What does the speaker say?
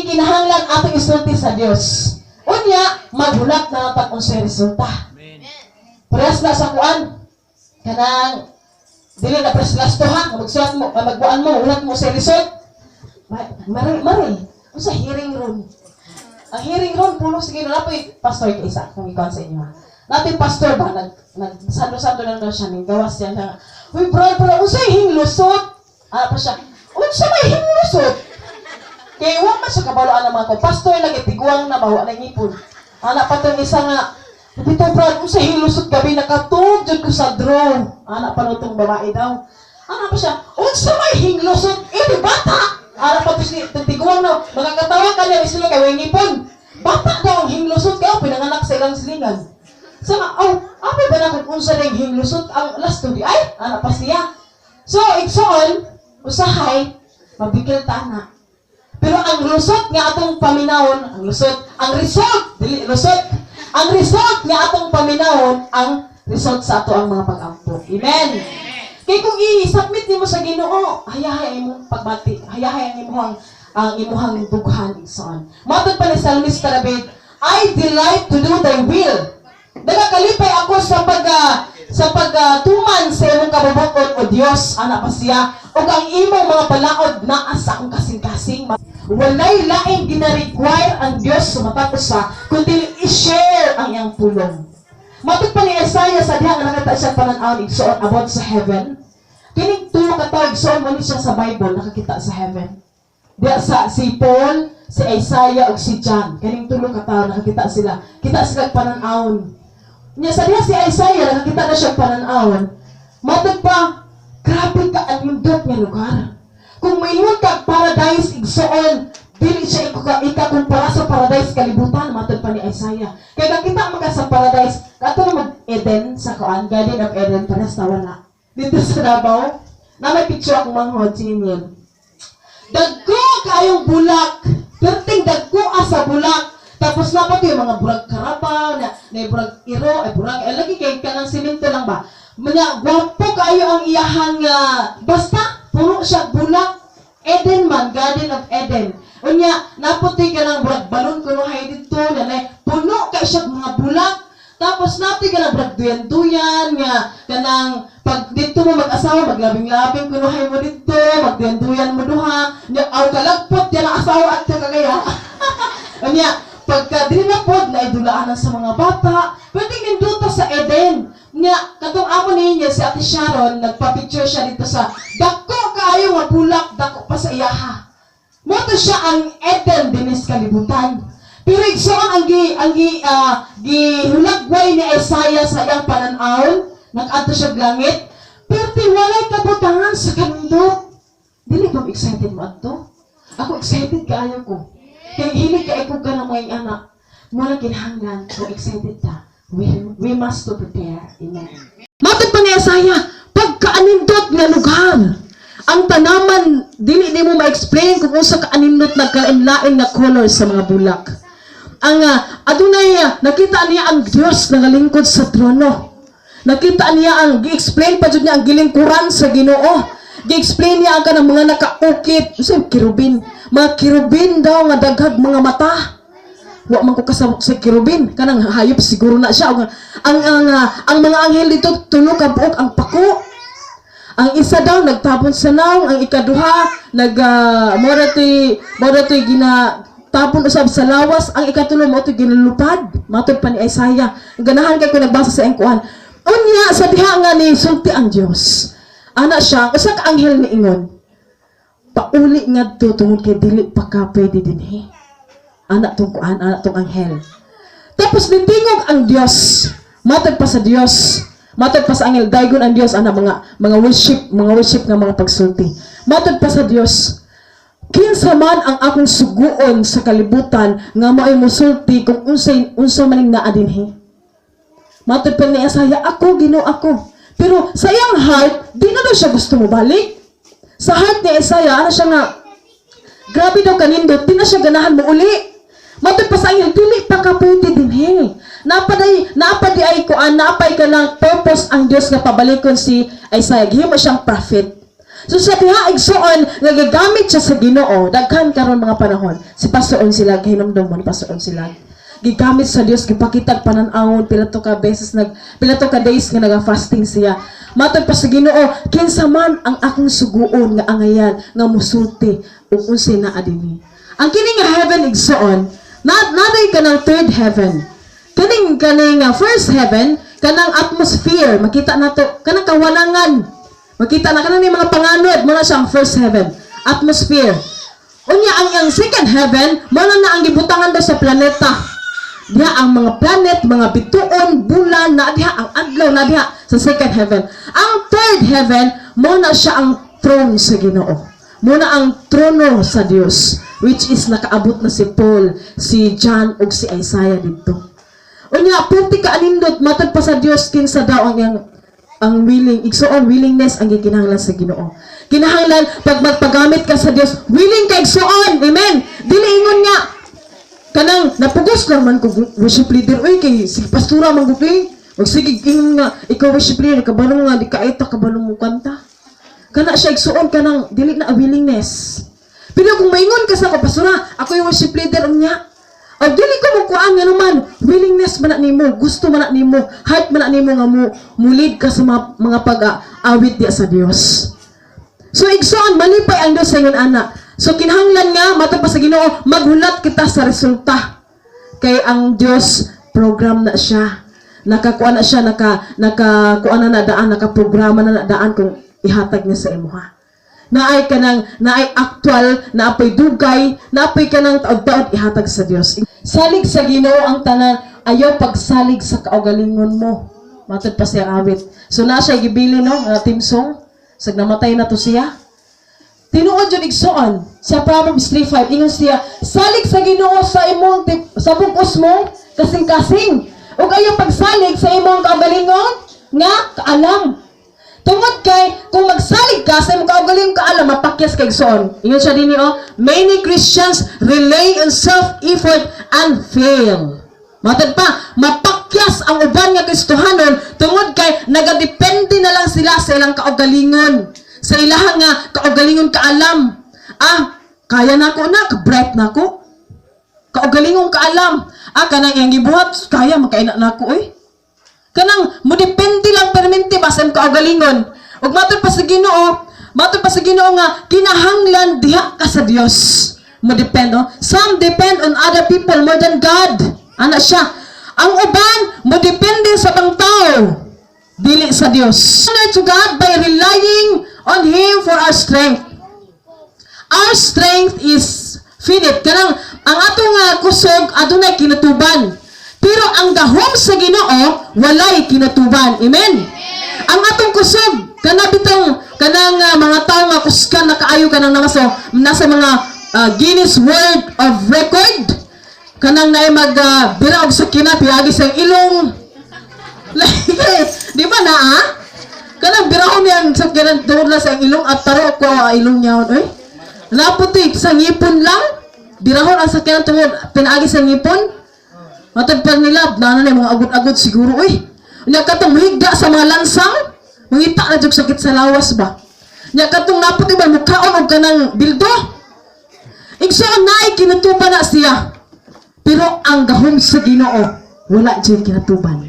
ikinahanglan atong isulti sa Dios. Unya, magulat na natag unsay resulta. Parehas na sa kuan. Kanang dili na preslasto ha, magsulat mo, magbuan mo, ulat mo sa result. Mari. Unsa hearing room? Ang hearing room puno sige na napoy pastor kay isa kung ikaw sa inyo. Natin pastor ba sando-sando lang daw siya ning gawas siya na. Uy, bro, unsa hinglusot? Pa siya. Unsa may hinglusot? Kay wa man sa kabaloan ng mga ko. Pastor lagi tiguang na bawa na ngipon. Anak pa tong isa nga Pito, Brad, kung sa hilusot gabi, nakatug dyan ko sa drone. Anak pa nung babae daw. Anak pa siya, unsa may hinglusot? Di bata! Anak pa ito tiguang na, magkakatawa ka niya, sila kay Wengipon. Bata daw ang hinglusot, kaya pinanganak sa ilang silingan. So, apa ba na kung unsa na yung hinglusot? Ang last to di ay, anak pa siya. So, igsoon, usahay, mabigil ta na. Pero ang lusot nga atong paminawon, ang result, dili lusot. Ang result nga atong paminawon, ang result sa ato ang mga pag-ampo. Amen. Kaya kung i-submit nimo sa Ginoo, hayahayang imong pagbati, hayahayang imong ang imuhang dughan igsoon. Matod pa ni Salmista David, I delight to do thy will. Nagakalipay ako sa pagtuman sa imong kabubuton o Dios, anak pa siya, ug ang imong mga palaod naa sa akong kasing-kasing. Walay laing gina-require ang Diyos sumatapos sa kundi i-share ang iyang pulong. Matod pa ni Isaiah sa diha nga nakita siya panan-aw igsoon about sa heaven. Kining tulo ka tawo igsoon mo ni siya sa Bible nakakita sa heaven. Diya sa si Paul, si Isaiah ug si John. Kining tulo ka tawo nakakita sila. Kita sila panan-awon. Nya sa diha si Isaiah nakakita na siya panan-awon. Matod pa grabe ka ang lindot nga lugar. Kung mayroon ka paradise igsoon, dili siya ikakumpara sa paradise kalibutan, matod pa ni Isaiah. Kaya kita maka sa paradise, kato na mag-Eden sa kuan, Garden of Eden, paras tawa na. Dito sa Davao, na may picture akong manghod, sinyo. Dagko kayong bulak, perting dagko sa bulak. Tapos na pa yung mga burag karapa, na burag iro, lagi kayo ka ng simento lang ba? Mga gwapo kayo ang iyahang, basta, puno siya bulak, Eden man, Garden of Eden. Unya, naputi ka ng brag balon kuno hay dito, nanay, puno ka siya mga bulak. Tapos naputi ka ng brag duyan-duyan, nga, kanang, pag dito mo mag-asawa, maglabing-labing kuno hay mo dito, magduyan-duyan mo duha, nya, aw kalagpot, yan ang asawa at kagaya. Unya, pagka dili na pod, naidulaanan sa mga bata, pwedeng ninduta sa Eden. Nya, katong amo ninyo si Ate Sharon, nagpa-picture siya dito sa dako kaayo nga bulak, dako pa sa iyaha. Moto siya ang Eden dinis kalibutan. Pero igsoon ang gihulagway ni Isaiah sa iyang panan-aw, nag-adto siya langit, pero walay kabutangan sa kanindot. Dili ko excited mo adto. Ako excited kaayo ko. Kaya hilig ka ikog ka ng mga anak. Muna kinahanglan, kung excited ta. We must to prepare. Amen. Matod pa ni Isaiah, pagkaanindot nga lugar. Ang tanaman, dili mo ma-explain kung unsa kaanindot nagkalain-lain na color sa mga bulak. Ang adunay, nakita niya ang Diyos na ngalingkod sa trono. Nakita niya ang, gi-explain pa dyan niya ang gilingkuran sa Ginoo. Gi-explain niya ang kanang mga nakaukit. Kasi kirubin. Mga kirubin daw nga daghag mga mata. Wa man ko kasabot sa kirubin, kanang hayop siguro na siya. Ang mga anghel dito tulo ka buok ang pako. Ang isa daw nagtabon sa naong, ang ikaduha morati gina tapon usab sa lawas, ang ikatulo mo to ginalupad. Matod pa ni Isaiah. Ganahan kay ko nagbasa sa engkuan. Unya sa diha nga ni sulti ang Dios. Ana siya, usa ka anghel ni ingon. Pauli ngadto tungod kay dili pa ka pwede dinhi. Anak tong kuan, anak tong anghel. Tapos nitingog ang Dios. Matod pa sa Dios. Matod pa sa anghel, daygon ang Dios ana mga worship nga mga pagsulti. Matod pa sa Dios. Kinsa man ang akong suguon sa kalibutan nga mao'y mosulti kung unsa maning naa dinhi. Matod pa ni Isaiah, ako Ginoo ako. Pero sa iyang heart, di na daw siya gusto mo balik. Sa heart ni Isaiah, ano siya nga, grabe daw kanindot, di na siya ganahan mo uli. Matod pa sa inyo, dili pa ka pwede din he. Naapadi ka ng purpose ang Diyos nga pabalikon si Isaiah. Gihimo siyang prophet. So sa diha igsuon nagagamit siya sa Ginoo daghan karon mga panahon. Si Pastor sila gihinumdum mo ni Pastor sila. Gigamit sa Dios gipakita panan-awon pila to ka days nga naga-fasting siya. Matod pa sa Ginoo kinsa man ang akong suguon nga angayan nga musulti ug unsay naa dinhi. Ang kini nga heaven igsuon naday kanang third heaven. Kaning first heaven kanang atmosphere makita nato kanang kawalangan. Makita na kanang mga panganod mo na siyang first heaven, atmosphere. Unya ang second heaven mo na ang gibutangan daw sa planeta. Diha ang mga planet, mga bituon, bulan na diha ang adlaw na diha sa second heaven. Ang third heaven mo na siya ang throne sa Ginoo. Mo na ang trono sa Dios, which is nakaabot na si Paul, si John ug si Isaiah dito. Unya perti ka anindot matod pa sa Dios kinsa daw ang willingness ang gikinahanglan sa Ginoo. Kinahanglan pag magpagamit ka sa Dios, willing ka igsuon. Amen. Dili ingon nga kanang napugos lang man ko worship leader oy kay si pastora man gud og sige ingon nga ikaw worship leader kabalo nga di kaita kabalo mo kanta. Kana siya igsuon kanang dili na willingness. Pero kung maingon ka sa pastora, ako yung worship leader unya. Ang dili ko mo kuan nga naman, willingness man na nimo, gusto man na nimo, heart man na nimo nga mulid ka sa mga pag-awit diya sa Dios. So igsoon malipay ang Dios sa ingon ana. So kinahanglan nga matod pa sa Ginoo maghulat kita sa resulta. Kay ang Dios program na siya. Nakakuan na siya, nakakuan na daan, nakaprograma na daan kung ihatag niya sa imuha. Naay actual, naapay dugay, naapay kanang taod-taod ihatag sa Dios. Salig sa Ginoo ang tanan, ayaw pagsalig sa kaugalingon mo. Matod pa siya awit. So na siya gibili no, team song. Sag namatay na to siya. Tinuod jud igsoon sa Proverbs 3:5 ingon siya, salig sa Ginoo sa imong sa bugos mo kasing-kasing. Ug ayaw pagsalig sa imong kaugalingon nga kaalam. Tungod kay, kung magsalig ka sa imong kaugaling kaalam, mapakyas kay igsoon. Ingon siya dinhi many Christians rely on self-effort and fail. Matod pa, mapakyas ang uban nga Kristohanon tungod kay nagadepende na lang sila sa ilang kaugalingon. Sa ilang nga kaugalingon kaalam. Kaya nako na, ka-bright nako. Kaugalingon kaalam. Kanang iyang gibuhat, kaya makaina nako kanang mo depende lang permente basan kaugalingon. Ug matod pa sa Ginoo nga kinahanglan diha ka sa Dios. Mo depend Some depend on other people more than God. Ana siya. Ang uban mo depende sa bang tao, dili sa Dios. Honor to God by relying on Him for our strength. Our strength is finite. Kanang ang atong kusog adunay kinatuban. Pero ang gahom sa Ginoo walay kinatuban. Amen. Ang atong kusog kanang mga tao nga kusgan na kaayo kanang nasa mga Guinness World of Record kanang naay bira og sakina piagi sa ilong. Di ba kanang birahon yang sakyanan tungod sa ilong at taro ko ilong niya laputik sa ngipon lang. Birahon ang sakyanan tungod pinaagi sa ngipon. Matod pa nila, mga agod-agod siguro, Nya katong mahigda sa mga lansang, mangita na jug sakit sa lawas ba? Nya katong naputi ba, mukhaon o kanang bildo? Igsoon na kinatuban na siya. Pero ang gahom sa Ginoo, wala dyan kinatuban.